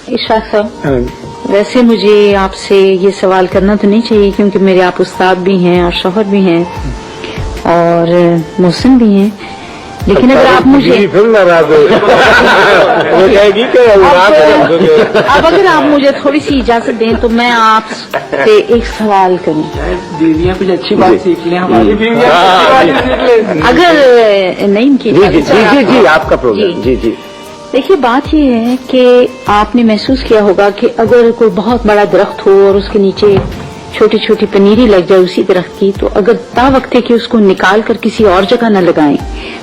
इशफाक साहब, वैसे मुझे आपसे ये सवाल करना तो नहीं चाहिए क्योंकि मेरे आप उस्ताद भी हैं और शौहर भी हैं और मोहसिन भी हैं, लेकिन अगर आप मुझे फिर नाराज हो जाएगी कि अब अगर आप मुझे थोड़ी सी इजाजत दें तो मैं आपसे एक सवाल करूं। दीदियाँ कुछ अच्छी बात सीख लें, हमारी बीवियाँ अच्छी बात सीख लें। अगर नहीं इनकी जी आपका प्रोग्राम जी। देखिए, बात ये है कि आपने महसूस किया होगा कि अगर कोई बहुत बड़ा दरख्त हो और उसके नीचे छोटी छोटी पनीरी लग जाए उसी दरख्त की, तो अगर ता वक्त है कि उसको निकाल कर किसी और जगह न लगाएं,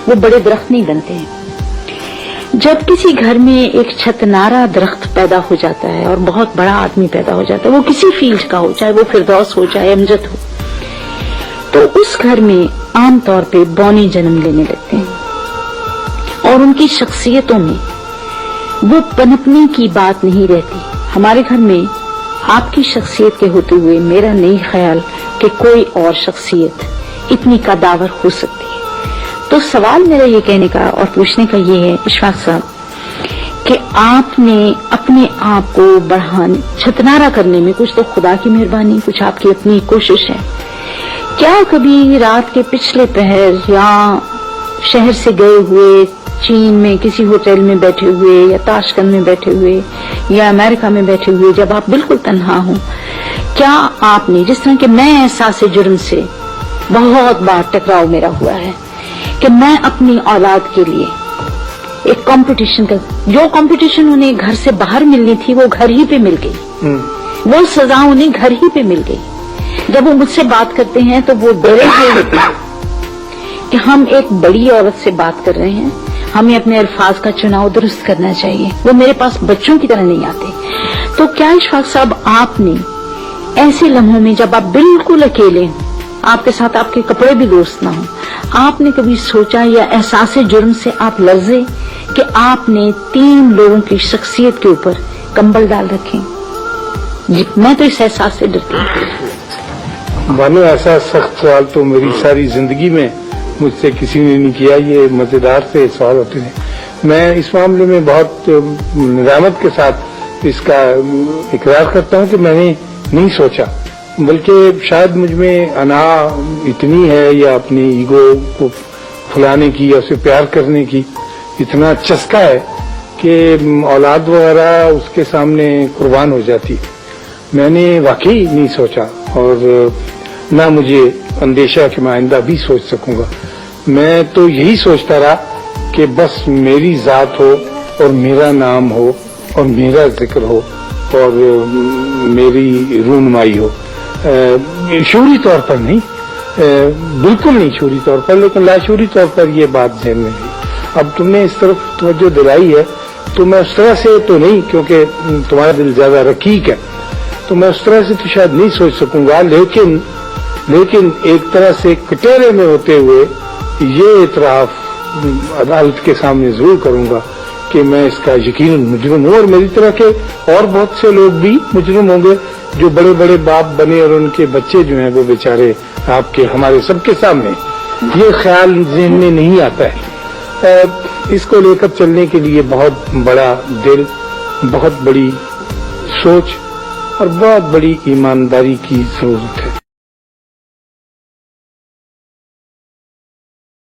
वो बड़े दरख्त नहीं बनते हैं। जब किसी घर में एक छतनारा दरख्त पैदा हो जाता है और बहुत बड़ा आदमी पैदा हो जाता है, वो किसी फील्ड का हो, चाहे वो फिरदौस हो चाहे अमजद हो, तो उस घर में आमतौर पे बौने जन्म लेने लगते हैं और उनकी शख्सियतों में वो पनपने की बात नहीं रहती। हमारे घर में आपकी शख्सियत के होते हुए मेरा नहीं ख्याल कि कोई और शख्सियत इतनी कदावर हो सकती है। तो सवाल मेरा ये कहने का और पूछने का ये है इशफाक साहब कि आपने अपने आप को बढ़ाने छतनारा करने में कुछ तो खुदा की मेहरबानी, कुछ आपकी अपनी कोशिश है। क्या कभी रात के पिछले पहर या शहर से गए हुए चीन में किसी होटल में बैठे हुए या ताशकंद में बैठे हुए या अमेरिका में बैठे हुए जब आप बिल्कुल तन्हा हो, क्या आपने, जिस तरह के मैं एहसास जुर्म से बहुत बार टकराव मेरा हुआ है कि मैं अपनी औलाद के लिए एक कंपटीशन का, जो कंपटीशन उन्हें घर से बाहर मिलनी थी वो घर ही पे मिल गई, वो सजा उन्हें घर ही पे मिल गई। जब वो मुझसे बात करते हैं तो वो डरे हुए कि हम एक बड़ी औरत से बात कर रहे हैं, हमें अपने अल्फाज का चुनाव दुरुस्त करना चाहिए, वो मेरे पास बच्चों की तरह नहीं आते। तो क्या इशफाक साहब आपने ऐसे लम्हों में जब आप बिल्कुल अकेले हों, आपके साथ आपके कपड़े भी दोस्त ना हो, आपने कभी सोचा या एहसास जुर्म से आप लर्जे कि आपने 3 लोगों की शख्सियत के ऊपर कंबल डाल रखे? जी, मैं तो इस एहसास से डरती हूँ। मानो ऐसा सख्त सवाल तो मेरी सारी जिंदगी में मुझसे किसी ने नहीं किया। ये मजेदार से सवाल होते हैं। मैं इस मामले में बहुत निजामत के साथ इसका इकरार करता हूँ कि मैंने नहीं सोचा, बल्कि शायद मुझ में अना इतनी है या अपनी ईगो को फुलाने की या उसे प्यार करने की इतना चस्का है कि औलाद वगैरह उसके सामने कुर्बान हो जाती। मैंने वाकई नहीं सोचा और ना मुझे अंदेशा कि मैं आइंदा भी सोच सकूंगा। मैं तो यही सोचता रहा कि बस मेरी जात हो और मेरा नाम हो और मेरा जिक्र हो और मेरी रूनुमाई हो। शूरी तौर पर नहीं, बिल्कुल नहीं शूरी तौर पर, लेकिन लाशूरी तौर पर ये बात ध्यान में रही। अब तुमने इस तरफ तवज्जो दिलाई है तो मैं उस तरह से तो नहीं, क्योंकि तुम्हारा दिल ज्यादा रकीक है, तो मैं उस तरह से तो शायद नहीं सोच सकूंगा, लेकिन एक तरह से कटोरे में होते हुए ये इतराफ अदालत के सामने जरूर करूंगा कि मैं इसका यकीनन मुजरिम हूं और मेरी तरह के और बहुत से लोग भी मुजरिम होंगे जो बड़े बड़े बाप बने और उनके बच्चे जो हैं वो बेचारे आपके हमारे सबके सामने। ये ख्याल ज़हन में नहीं आता है। इसको लेकर चलने के लिए बहुत बड़ा दिल, बहुत बड़ी सोच और बहुत बड़ी ईमानदारी की जरूरत है।